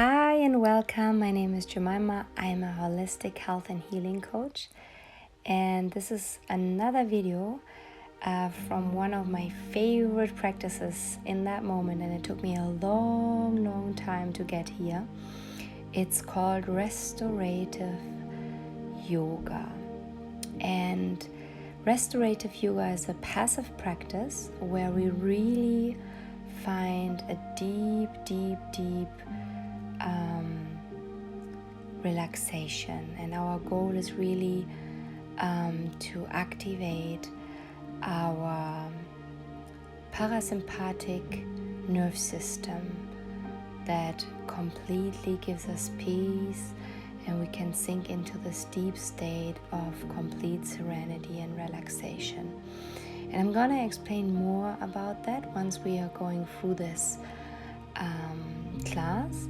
Hi and welcome. My name is Jemima. I'm a holistic health and healing coach, and this is another video from one of my favorite practices in that moment, and it took me a long time to get here. It's called restorative yoga, and restorative yoga is a passive practice where we really find a deep relaxation, and our goal is really to activate our parasympathetic nerve system that completely gives us peace, and we can sink into this deep state of complete serenity and relaxation. And I'm gonna explain more about that once we are going through this class.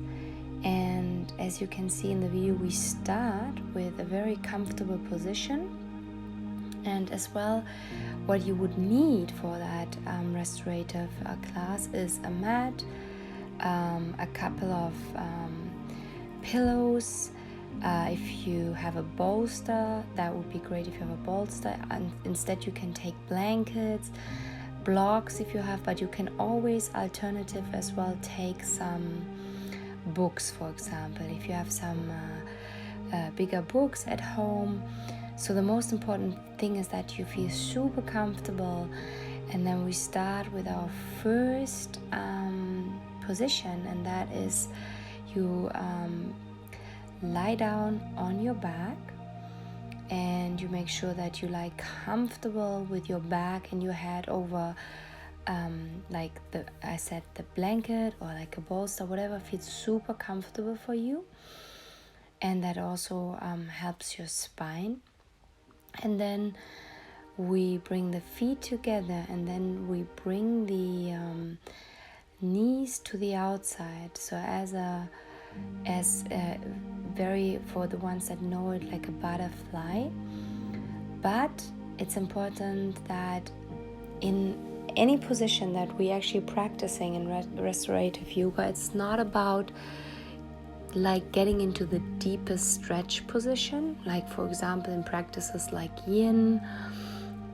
And as you can see in the video, we start with a very comfortable position, and as well what you would need for that restorative class is a mat, a couple of pillows. If you have a bolster, that would be great if you have a bolster, and instead you can take blankets, blocks if you have, but you can always alternative as well take some books, for example, if you have some bigger books at home. So the most important thing is that you feel super comfortable, and then we start with our first position, and that is you lie down on your back, and you make sure that you lie comfortable with your back and your head over like the blanket or like a bolster, whatever feels super comfortable for you, and that also helps your spine. And then we bring the feet together, and then we bring the knees to the outside, so as very, for the ones that know it, like a butterfly. But it's important that in any position that we actually practicing in restorative yoga, it's not about like getting into the deepest stretch position, like for example in practices like yin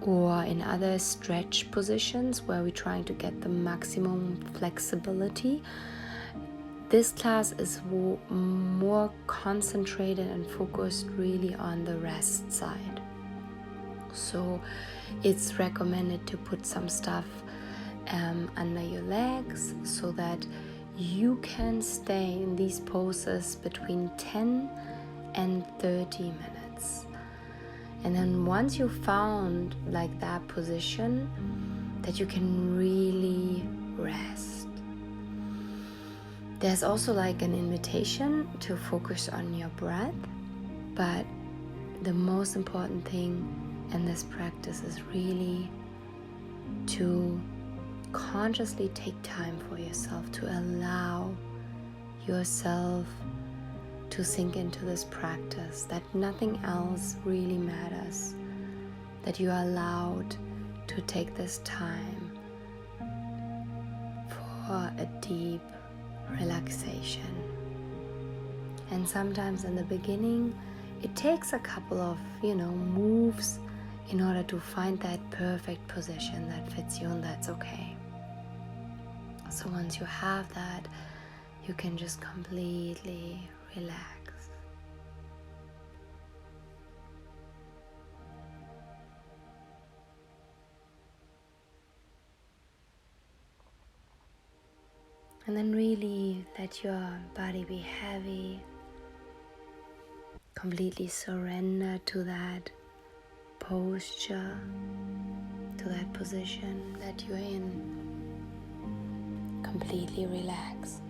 or in other stretch positions where we're trying to get the maximum flexibility. This class is more concentrated and focused really on the rest side. So it's recommended to put some stuff under your legs so that you can stay in these poses between 10 and 30 minutes. And then once you found like that position, that you can really rest. There's also like an invitation to focus on your breath, but the most important thing in this practice is really to consciously take time for yourself, to allow yourself to sink into this practice, that nothing else really matters, that you are allowed to take this time for a deep relaxation. And sometimes in the beginning it takes a couple of moves in order to find that perfect position that fits you, and that's okay. So once you have that, you can just completely relax. And then really let your body be heavy. Completely surrender to that posture, to that position that you're in. Completely relax.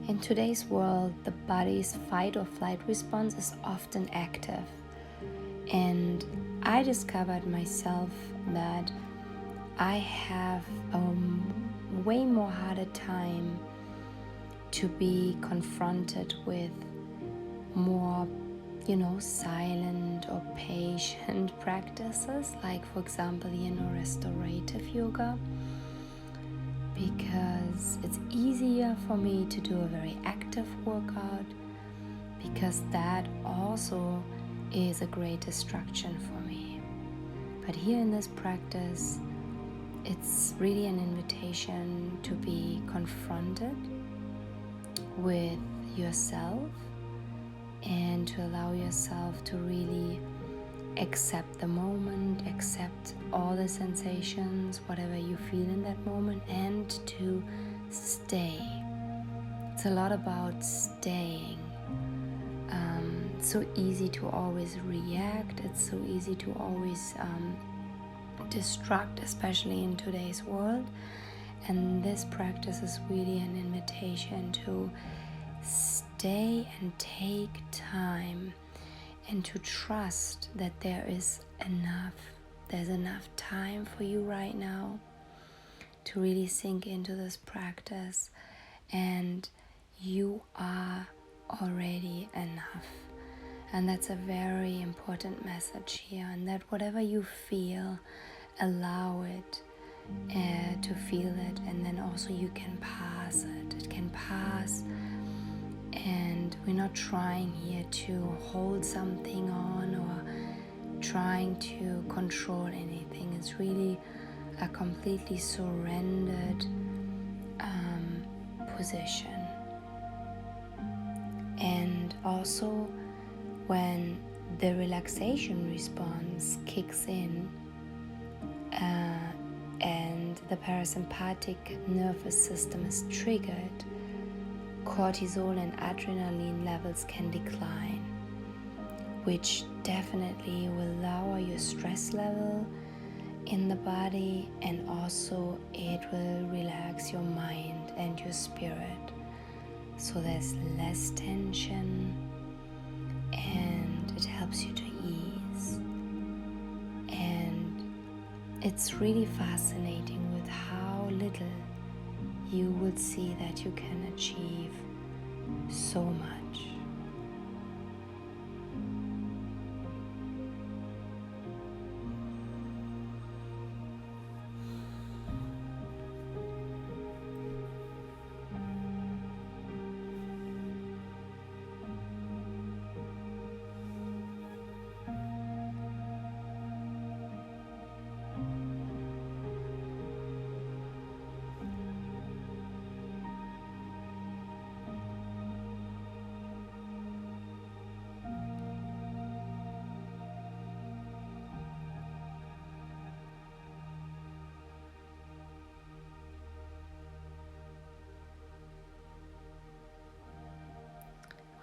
In today's world, the body's fight or flight response is often active. And I discovered myself that I have way more harder time to be confronted with more, silent or patient practices, like for example, restorative yoga, because it's easier for me to do a very active workout, because that also is a great distraction for me. But here in this practice, it's really an invitation to be confronted with yourself and to allow yourself to really accept the moment, accept all the sensations, whatever you feel in that moment, and to stay. It's a lot about staying. So easy to always react. It's so easy to always distract, especially in today's world. And this practice is really an invitation to stay and take time and to trust that there's enough time for you right now to really sink into this practice, and you are already enough. And that's a very important message here, and that whatever you feel, allow it to feel it, and then also you can pass it. It can pass, and we're not trying here to hold something on or trying to control anything. It's really a completely surrendered position. And also when the relaxation response kicks in and the parasympathetic nervous system is triggered, cortisol and adrenaline levels can decline, which definitely will lower your stress level in the body, and also it will relax your mind and your spirit. So there's less tension and it helps you to ease. And it's really fascinating with how little you would see that you can achieve so much.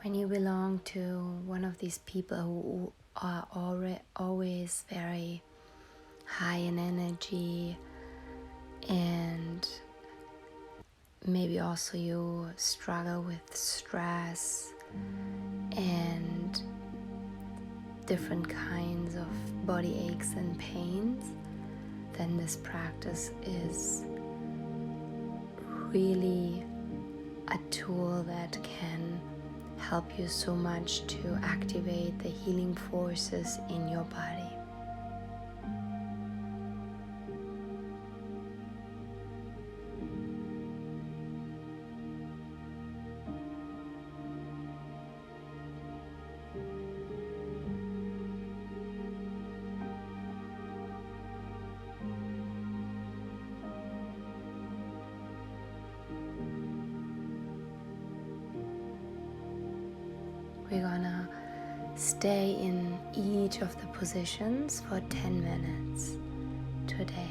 When you belong to one of these people who are always very high in energy, and maybe also you struggle with stress and different kinds of body aches and pains, then this practice is really a tool that can help you so much to activate the healing forces in your body. We're gonna stay in each of the positions for 10 minutes today.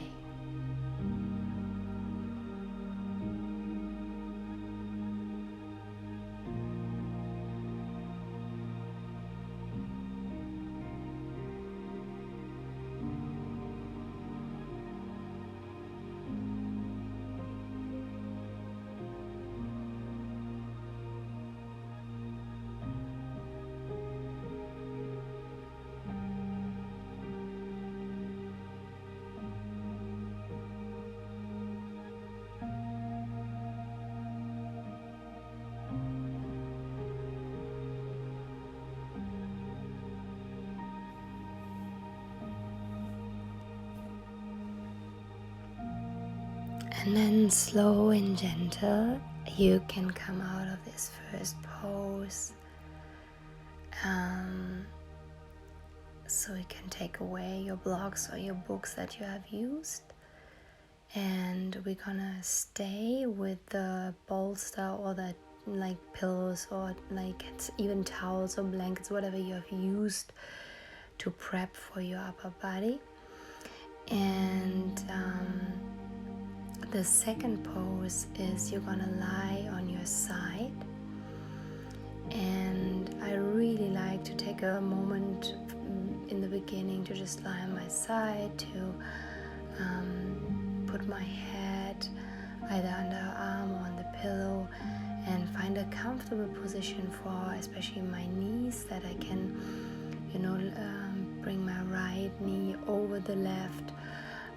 And then slow and gentle, you can come out of this first pose. So you can take away your blocks or your books that you have used. And we're gonna stay with the bolster or the like pillows or like even towels or blankets, whatever you have used to prep for your upper body. And the second pose is you're gonna lie on your side. And I really like to take a moment in the beginning to just lie on my side, to put my head either under an arm or on the pillow, and find a comfortable position for especially my knees, that I can, bring my right knee over the left.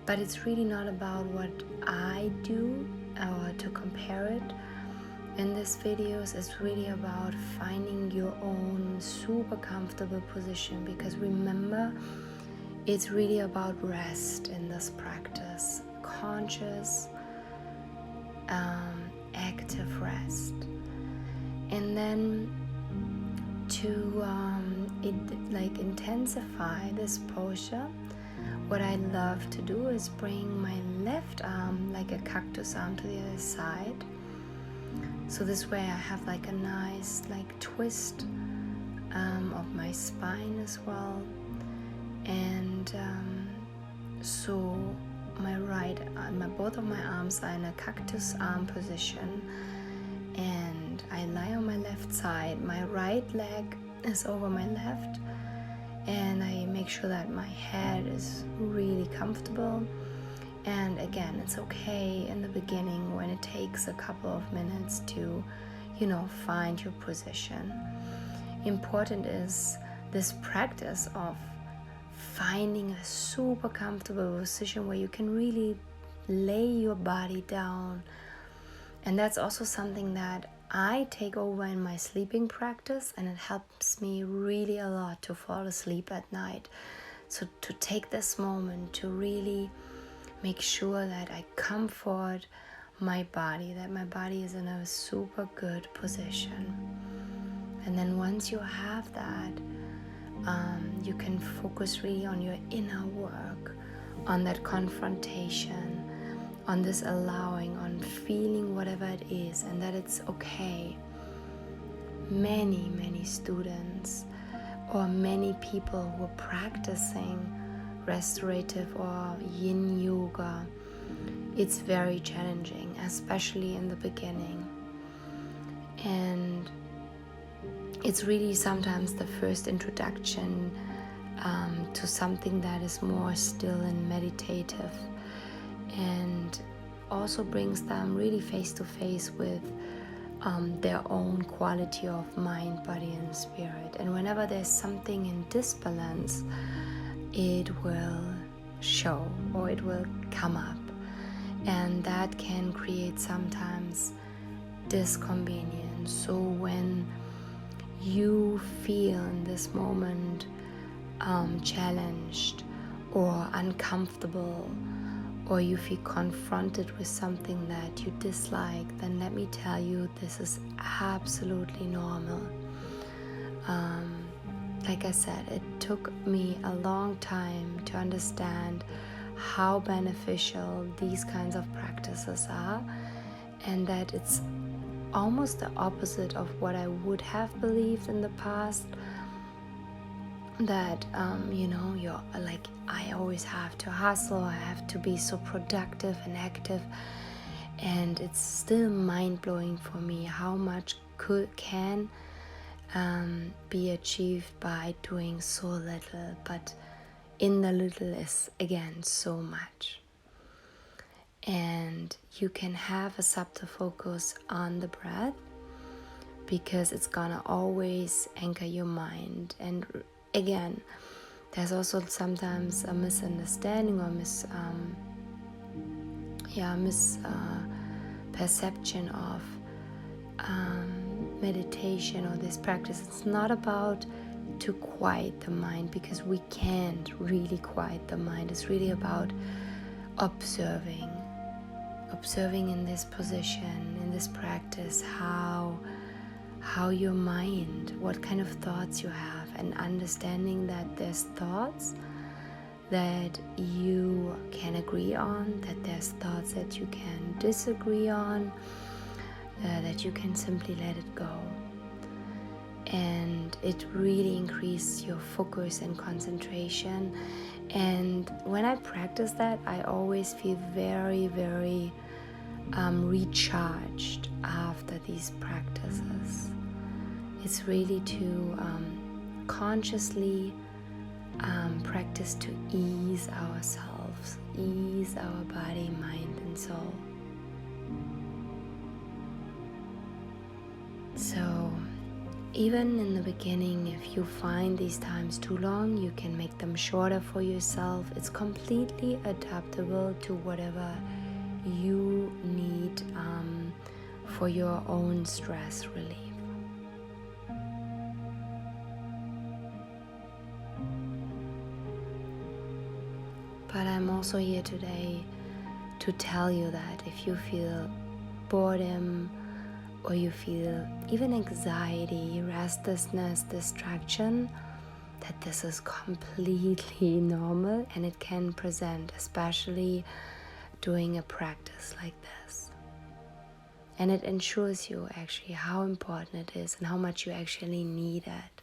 But it's really not about what I do or to compare it in this videos. It's really about finding your own super comfortable position, because remember, it's really about rest in this practice, conscious, active rest. And then to intensify this posture, what I love to do is bring my left arm like a cactus arm to the other side. So this way I have like a nice twist of my spine as well. And so both of my arms are in a cactus arm position, and I lie on my left side. My right leg is over my left, and I make sure that my head is really comfortable. And again, it's okay in the beginning when it takes a couple of minutes to, find your position. Important is this practice of finding a super comfortable position where you can really lay your body down. And that's also something that I take over in my sleeping practice, and it helps me really a lot to fall asleep at night. So to take this moment to really make sure that I comfort my body, that my body is in a super good position. And then once you have that, you can focus really on your inner work, on that confrontation, on this allowing, on feeling whatever it is, and that it's okay. Many students or many people who are practicing restorative or yin yoga, it's very challenging, especially in the beginning. And it's really sometimes the first introduction to something that is more still and meditative, and also brings them really face to face with their own quality of mind, body, and spirit. And whenever there's something in disbalance, it will show or it will come up, and that can create sometimes disconvenience. So when you feel in this moment challenged or uncomfortable, or you feel confronted with something that you dislike, then let me tell you, this is absolutely normal. Like I said, it took me a long time to understand how beneficial these kinds of practices are, and that it's almost the opposite of what I would have believed in the past, that you're like, I always have to hustle, I have to be so productive and active. And it's still mind-blowing for me how much can be achieved by doing so little, but in the little is again so much. And you can have a subtle focus on the breath, because it's gonna always anchor your mind. And again, there's also sometimes a misunderstanding or misperception of meditation or this practice. It's not about to quiet the mind, because we can't really quiet the mind. It's really about observing observing in this position, in this practice, how your mind, what kind of thoughts you have, and understanding that there's thoughts that you can agree on, that there's thoughts that you can disagree on, that you can simply let it go. And it really increases your focus and concentration. And when I practice that, I always feel very, very recharged after these practices. It's really to consciously practice to ease ourselves, ease our body, mind, and soul. So even in the beginning, if you find these times too long, you can make them shorter for yourself. It's completely adaptable to whatever you need for your own stress relief. But I'm also here today to tell you that if you feel boredom, or you feel even anxiety, restlessness, distraction, that this is completely normal, and it can present, especially doing a practice like this. And it ensures you actually how important it is and how much you actually need it.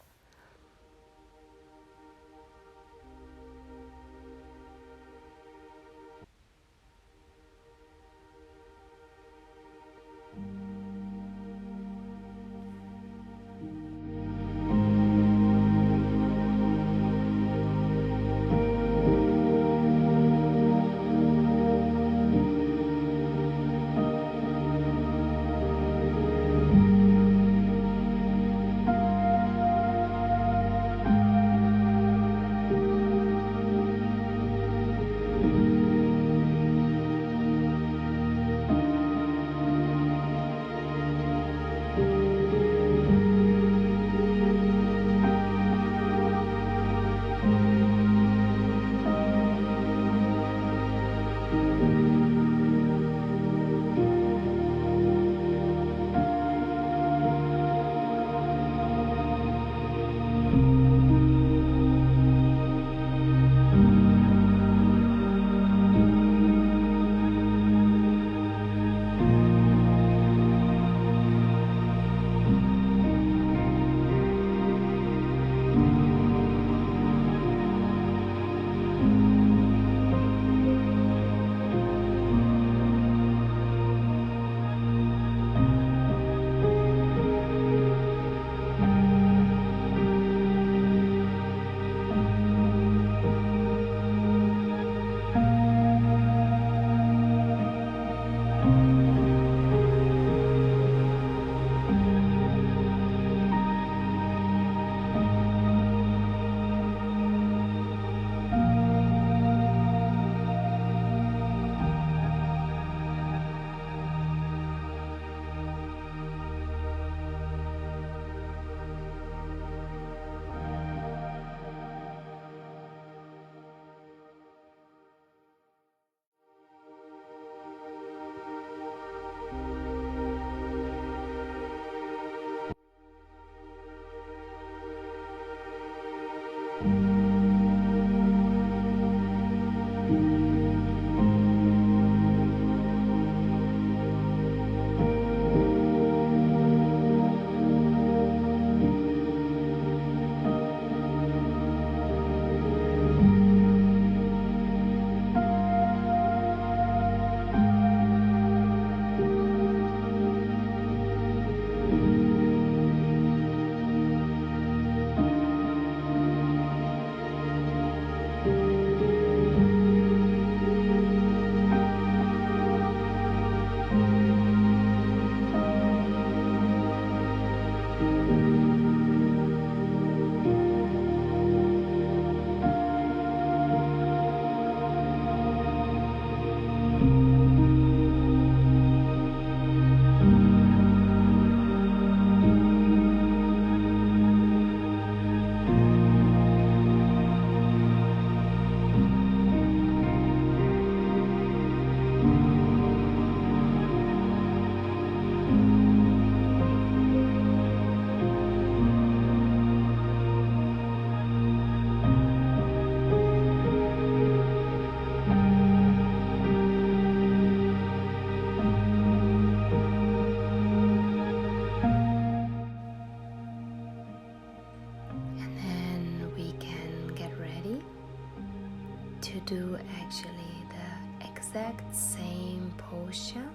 do actually the exact same posture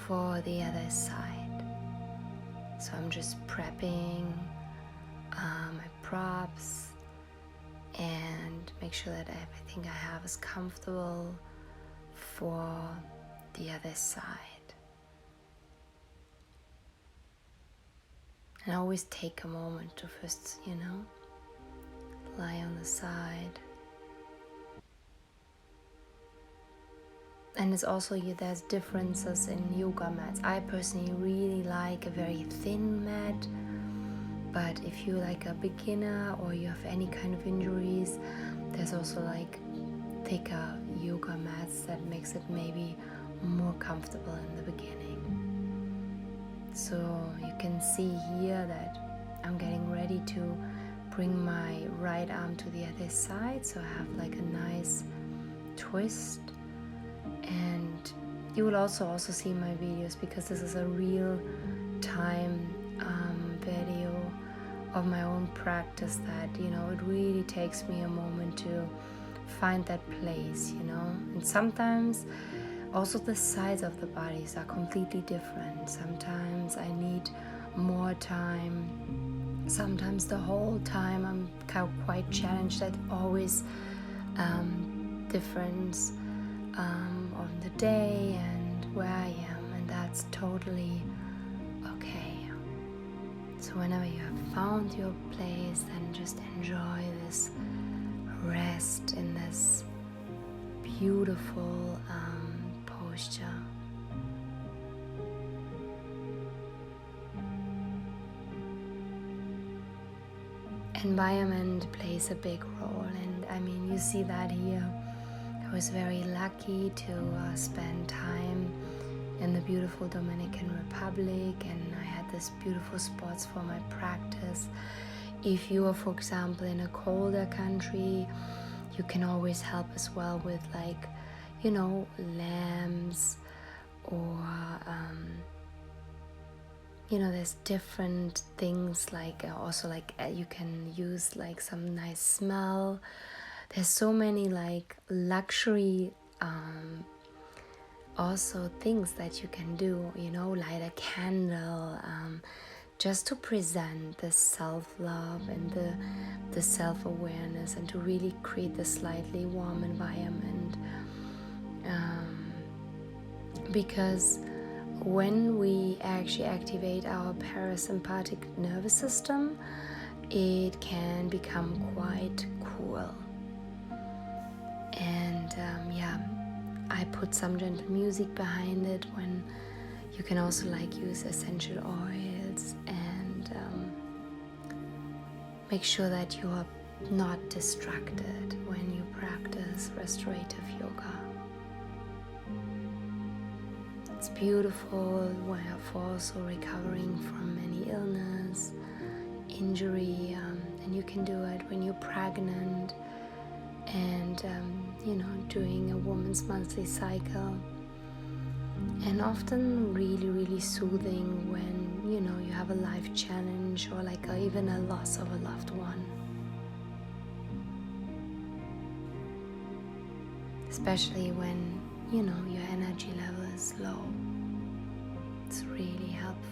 for the other side. So I'm just prepping my props and make sure that everything I have is comfortable for the other side. And I always take a moment to first, lie on the side. And it's also, there's differences in yoga mats. I personally really like a very thin mat, but if you're like a beginner or you have any kind of injuries, there's also like thicker yoga mats that makes it maybe more comfortable in the beginning. So you can see here that I'm getting ready to bring my right arm to the other side, so I have like a nice twist. And you will also see my videos, because this is a real time video of my own practice, that it really takes me a moment to find that place, and sometimes also the sides of the bodies are completely different. Sometimes I need more time, sometimes the whole time I'm quite challenged. That always difference on the day and where I am, and that's totally okay. So whenever you have found your place, then just enjoy this rest in this beautiful posture. Environment plays a big role, and I mean, you see that here. I was very lucky to spend time in the beautiful Dominican Republic, and I had this beautiful spots for my practice. If you are, for example, in a colder country, you can always help as well with lamps, or there's different things you can use like some nice smell. There's so many like luxury also things that you can do, light a candle, just to present the self-love and the self-awareness, and to really create the slightly warm environment. Because when we actually activate our parasympathetic nervous system, it can become quite cool. And I put some gentle music behind it. When you can also use essential oils, and make sure that you are not distracted when you practice restorative yoga. It's beautiful for also recovering from any illness, injury, and you can do it when you're pregnant and during a woman's monthly cycle, and often really, really soothing when you have a life challenge, or even a loss of a loved one. Especially when your energy level is low. It's really helpful.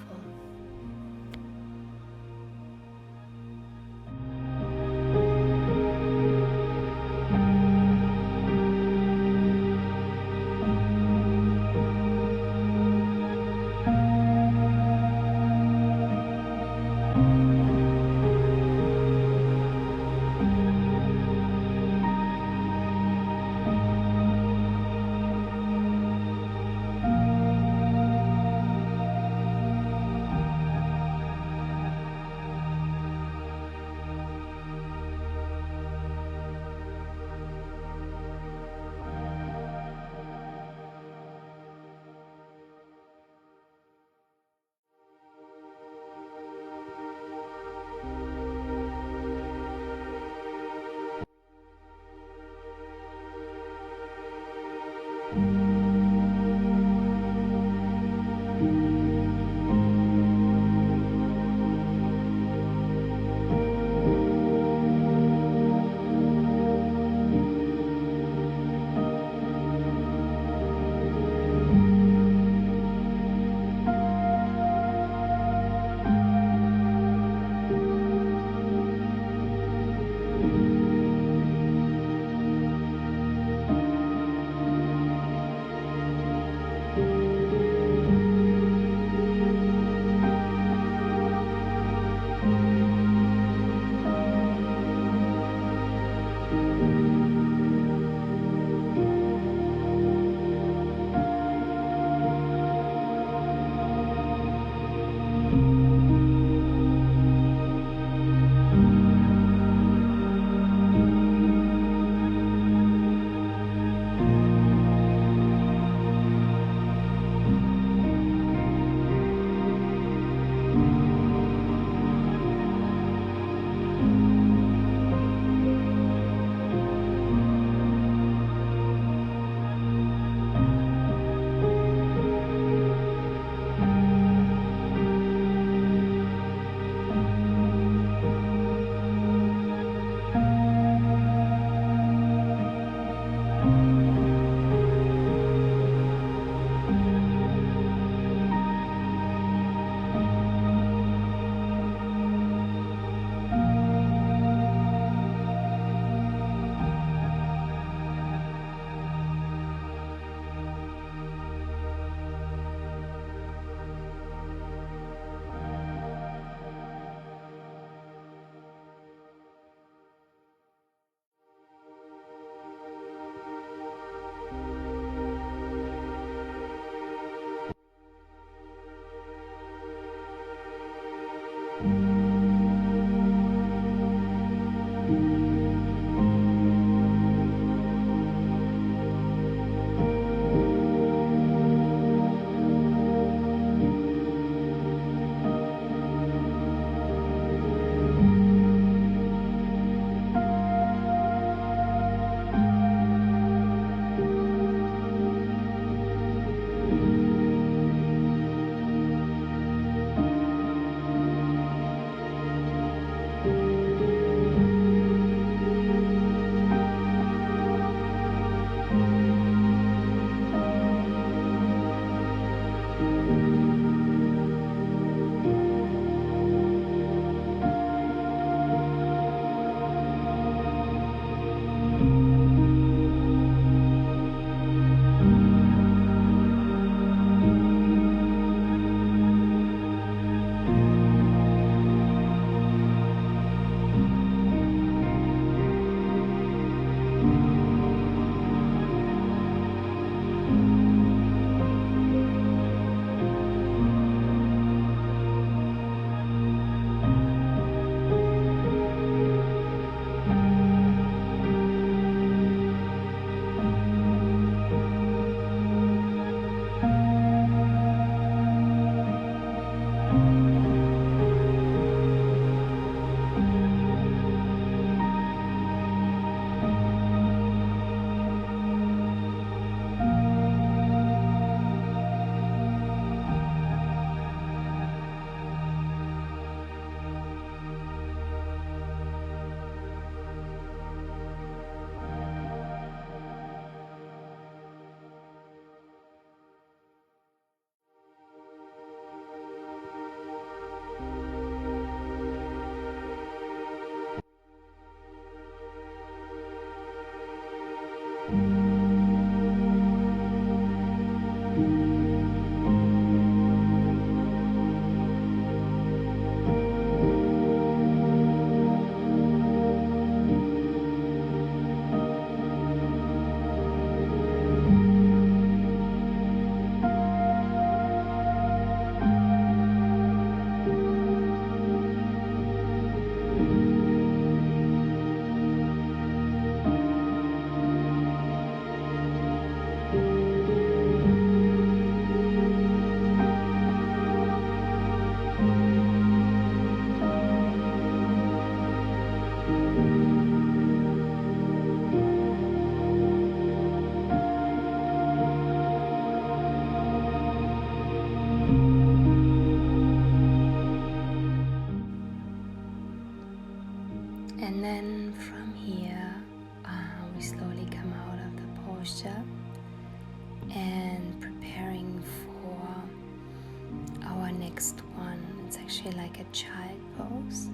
actually like a child pose.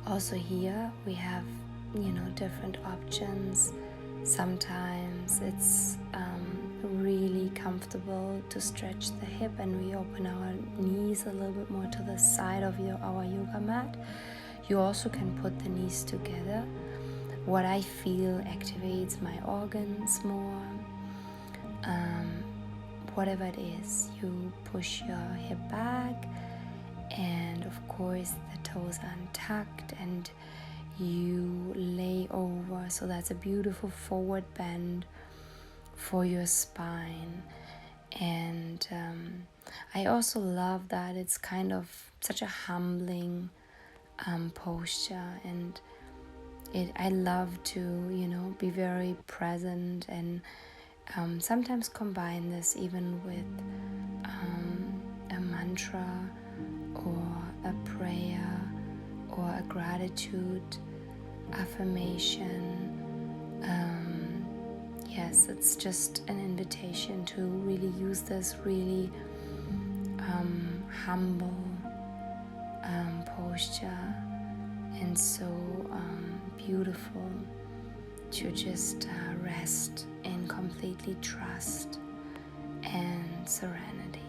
Also here we have, different options. Sometimes it's really comfortable to stretch the hip and we open our knees a little bit more to the side of our yoga mat. You also can put the knees together. What I feel activates my organs more. Whatever it is, you push your hip back, and of course the toes are untucked, and you lay over, so that's a beautiful forward bend for your spine. And I also love that it's kind of such a humbling posture, and I love to be very present, and sometimes combine this even with a mantra or a prayer or a gratitude affirmation. Yes, it's just an invitation to really use this really humble posture, and so beautiful to just rest in completely trust and serenity.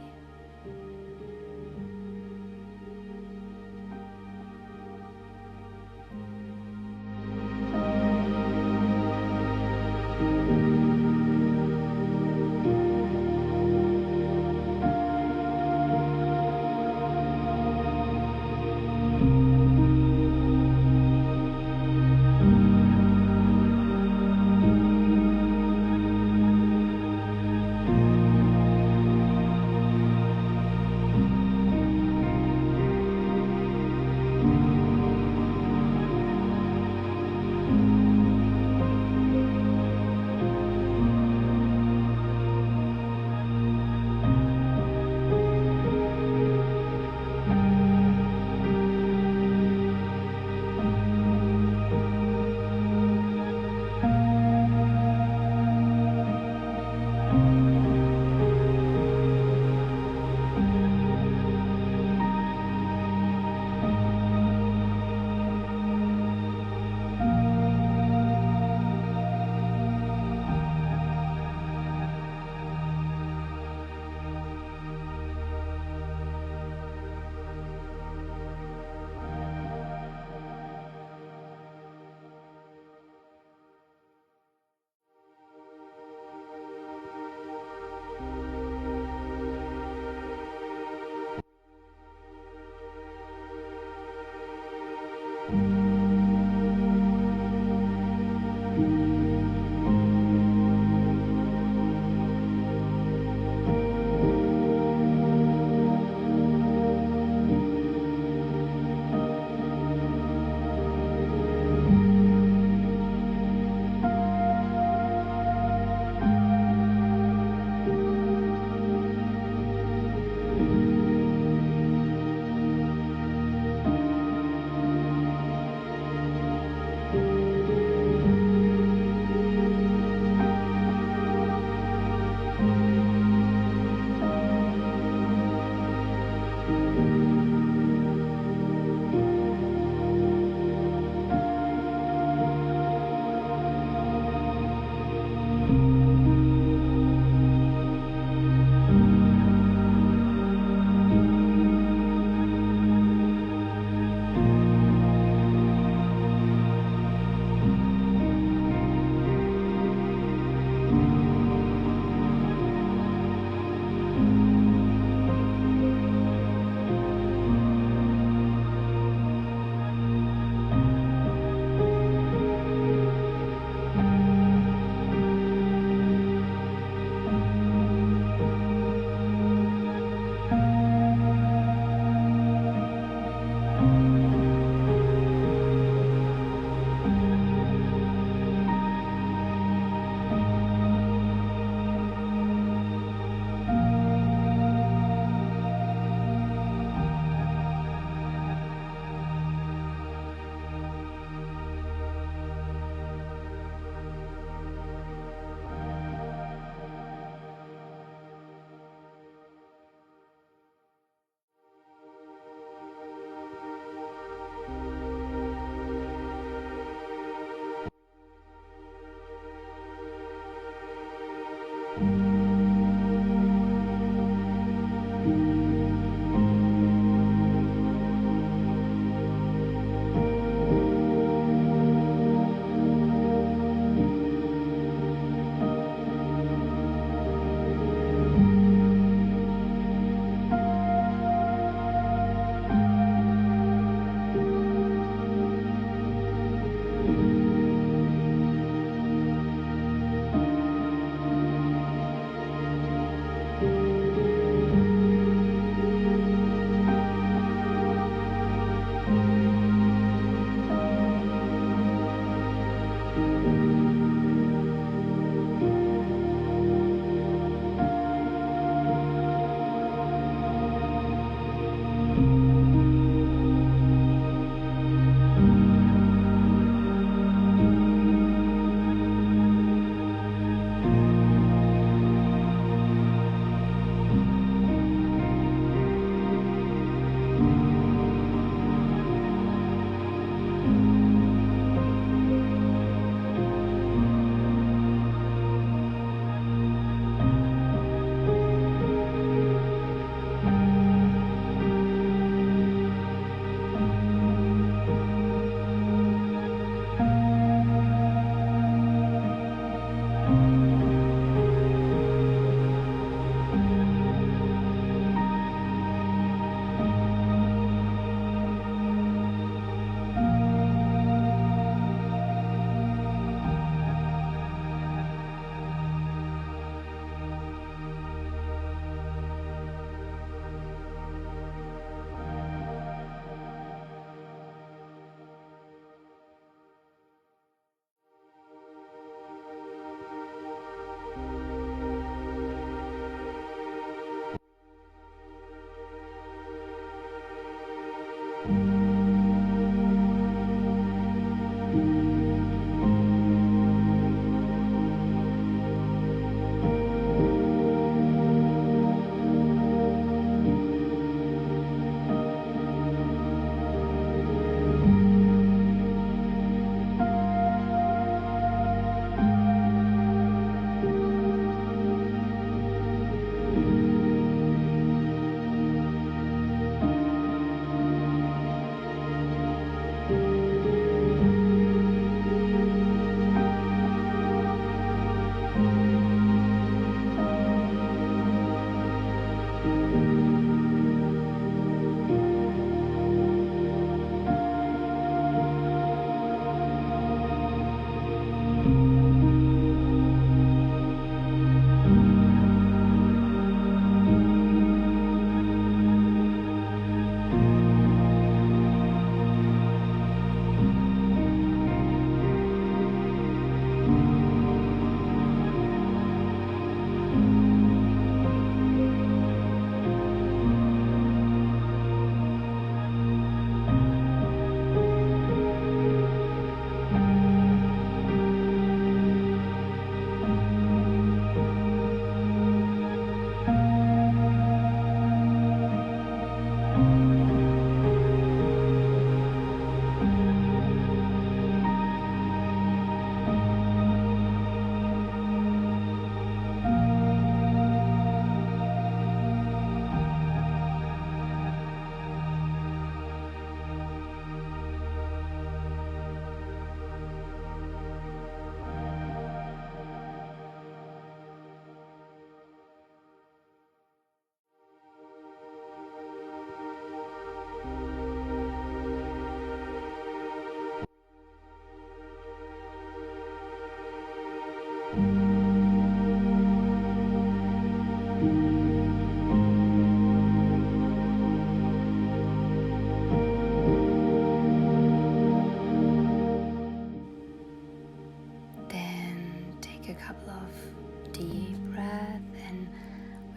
deep breath, and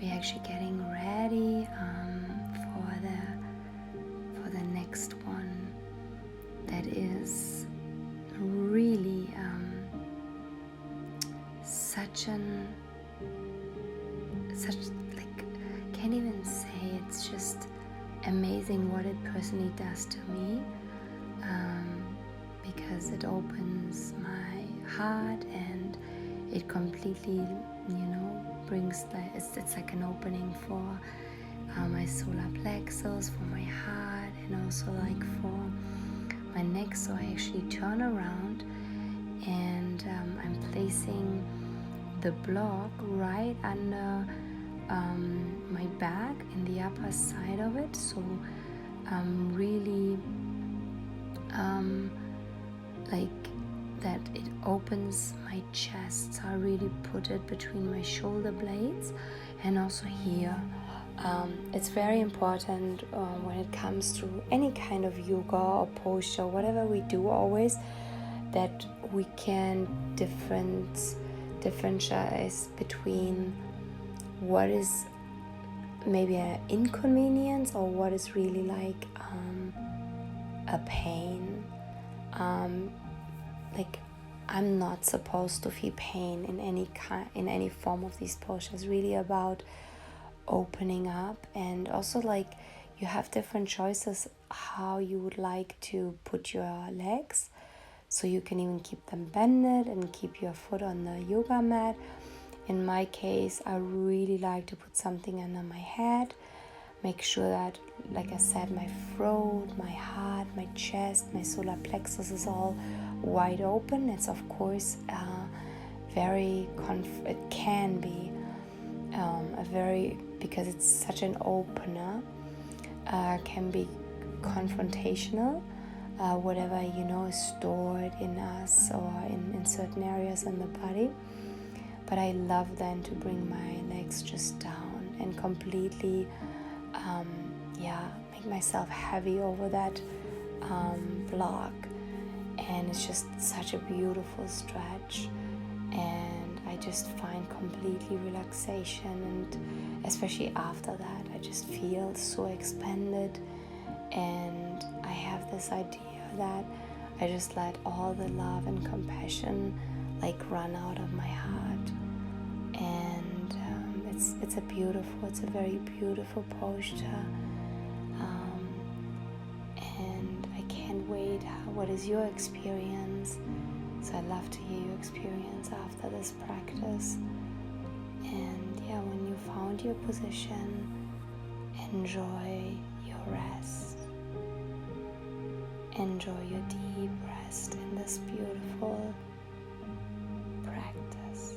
we're actually getting ready for the next one. That is really can't even say, it's just amazing what it personally does to me, because it opens my heart, and it completely, brings it's like an opening for my solar plexus, for my heart, and also like for my neck. So I actually turn around, and I'm placing the block right under my back in the upper side of it. So really like that it opens my chest. So I really put it between my shoulder blades, and also here. It's very important when it comes to any kind of yoga or posture, whatever we do, always that we can differentiate between what is maybe an inconvenience or what is really like a pain. Like I'm not supposed to feel pain in any form of these postures. Really about opening up, and also like you have different choices how you would like to put your legs. So you can even keep them bended and keep your foot on the yoga mat. In my case, I really like to put something under my head. Make sure that, like I said, my throat, my heart, my chest, my solar plexus is all wide open. It's of course it can be because it's such an opener, can be confrontational. Whatever is stored in us or in certain areas in the body. But I love then to bring my legs just down and completely make myself heavy over that block, and it's just such a beautiful stretch, and I just find completely relaxation, and especially after that I just feel so expanded, and I have this idea that I just let all the love and compassion like run out of my heart, and it's a very beautiful posture, and I can't wait. What is your experience? So I'd love to hear your experience after this practice. And when you found your position, enjoy your rest. Enjoy your deep rest in this beautiful practice.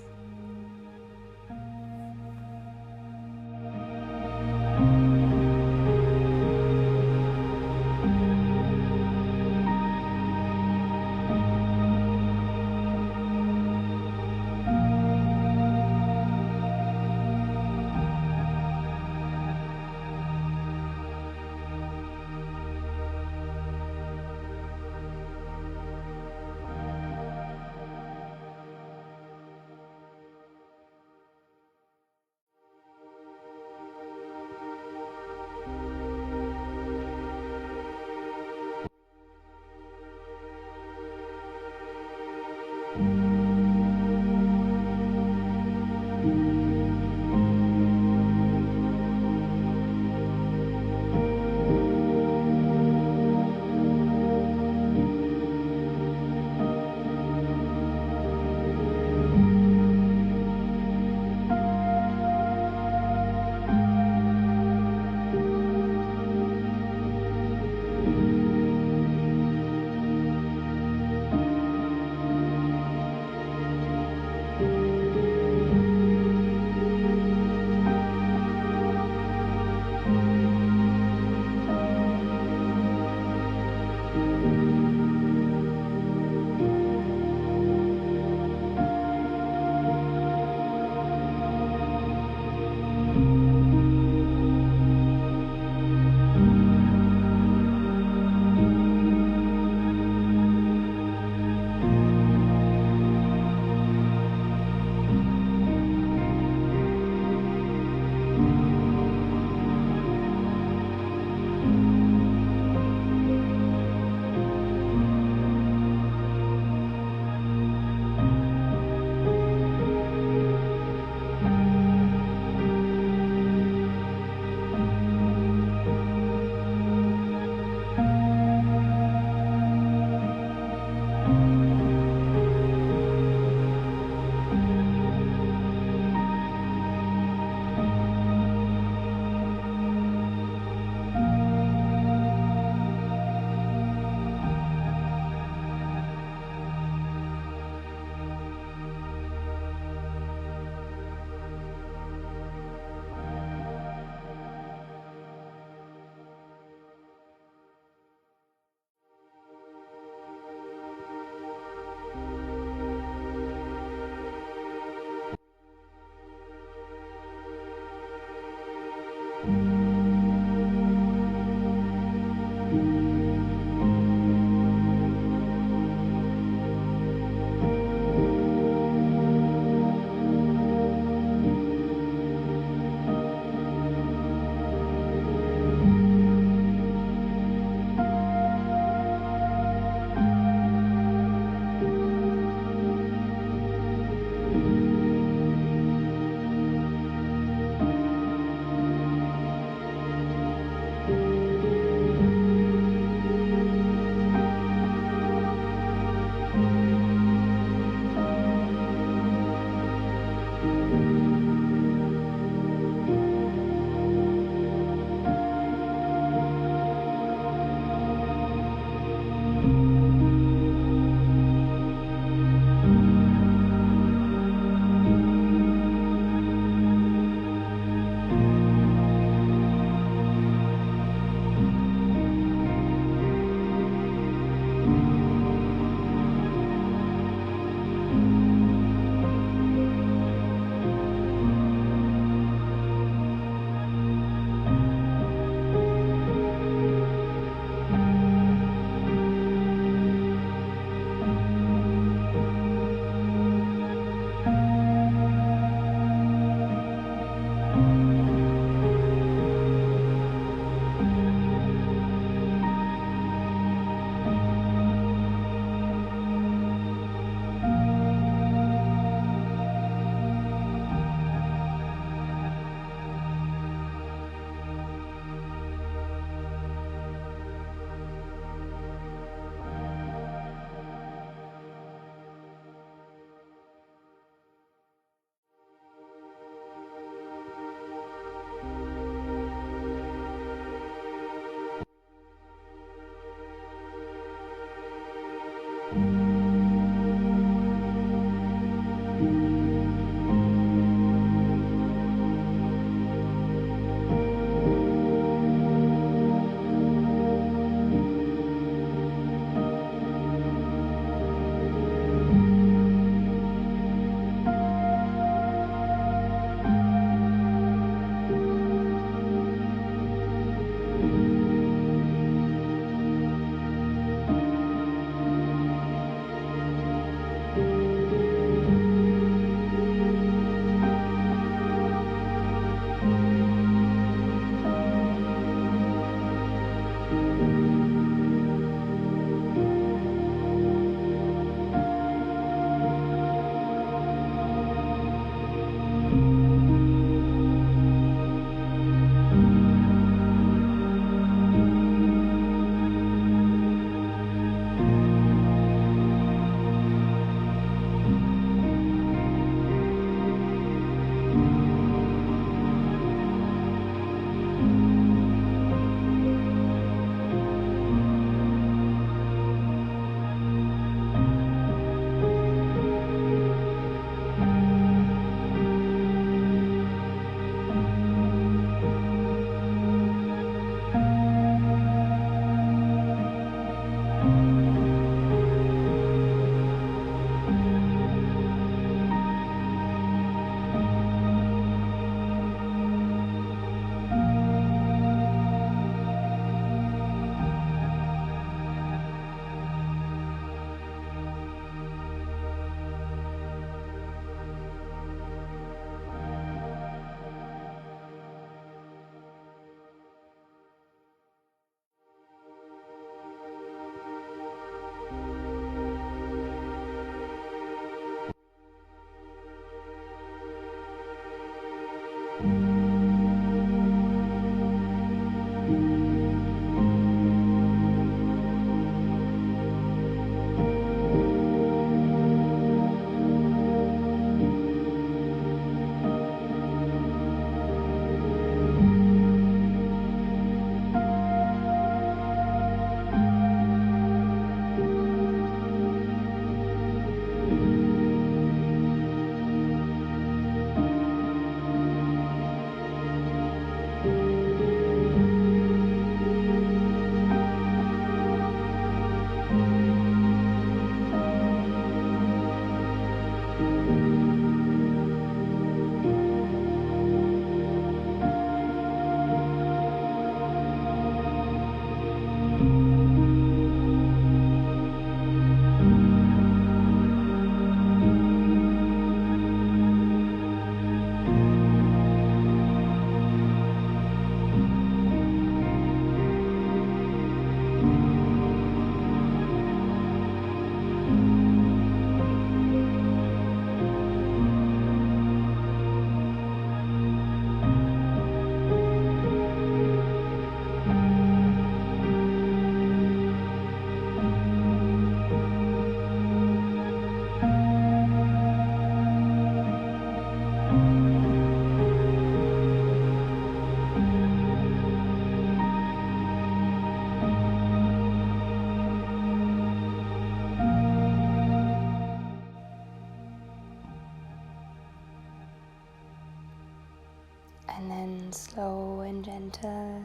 And then slow and gentle,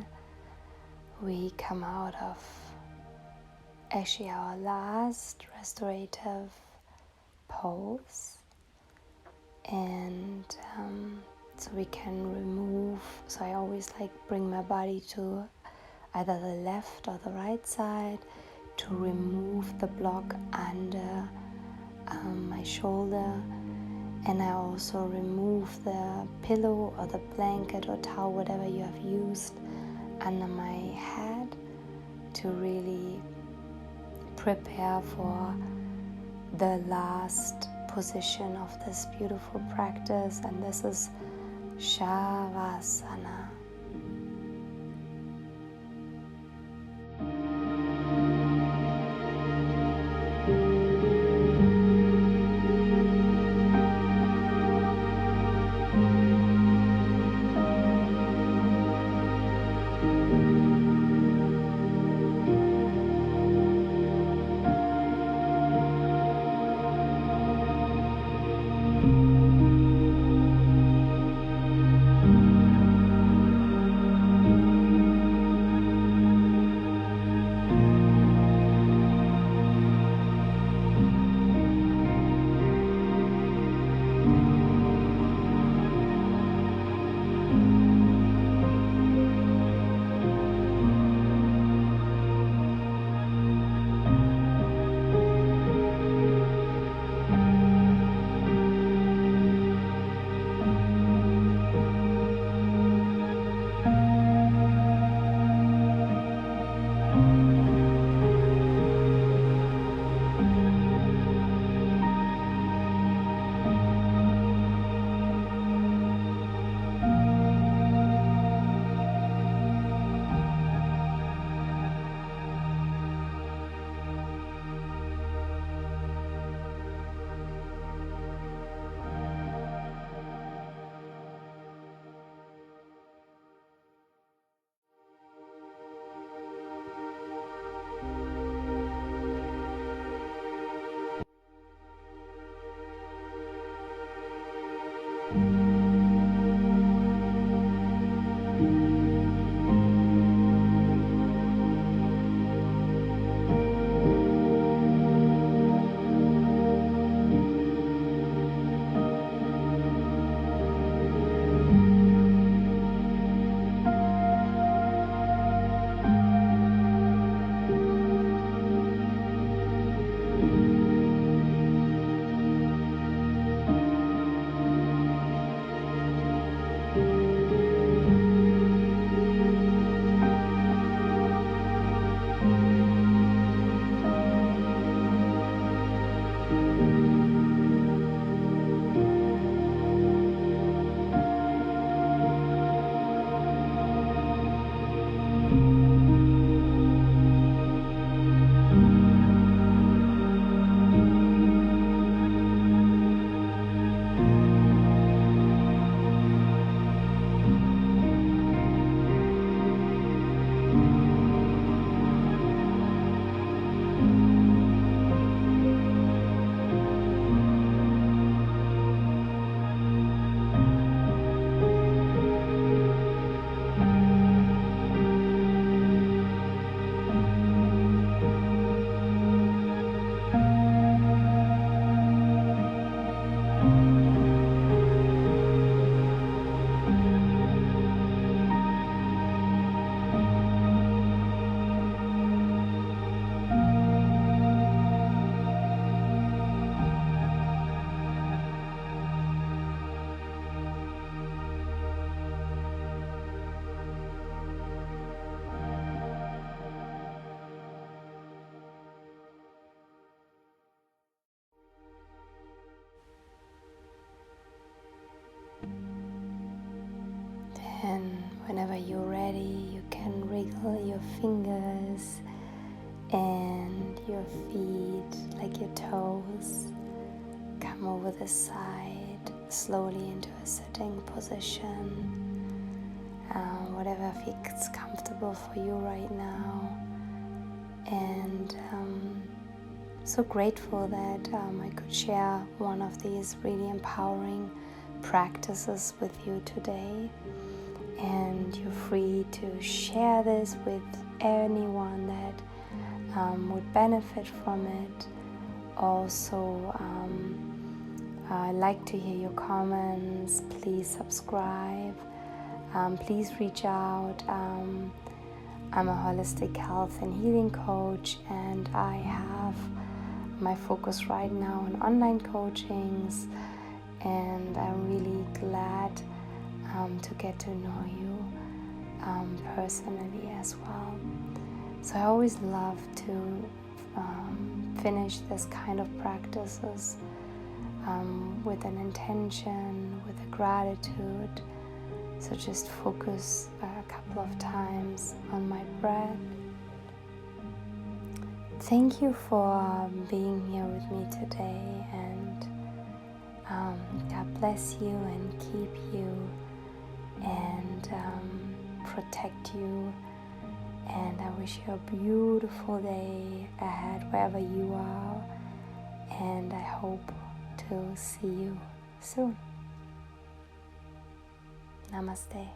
we come out of actually our last restorative pose. And so we can remove, so I always like bring my body to either the left or the right side to remove the block under my shoulder. And I also remove the pillow or the blanket or towel, whatever you have used, under my head to really prepare for the last position of this beautiful practice. And this is Shavasana. And whenever you're ready, you can wriggle your fingers and your feet, like your toes, come over the side slowly into a sitting position, whatever feels comfortable for you right now. And so grateful that I could share one of these really empowering practices with you today. and you're free to share this with anyone that would benefit from it. Also, I'd like to hear your comments. Please subscribe. Please reach out. I'm a holistic health and healing coach, and I have my focus right now on online coachings, and I'm really glad to get to know you personally as well. So I always love to finish this kind of practices with an intention, with a gratitude. So just focus a couple of times on my breath. Thank you for being here with me today, and God bless you and keep you and protect you. And I wish you a beautiful day ahead wherever you are, and I hope to see you soon. Namaste.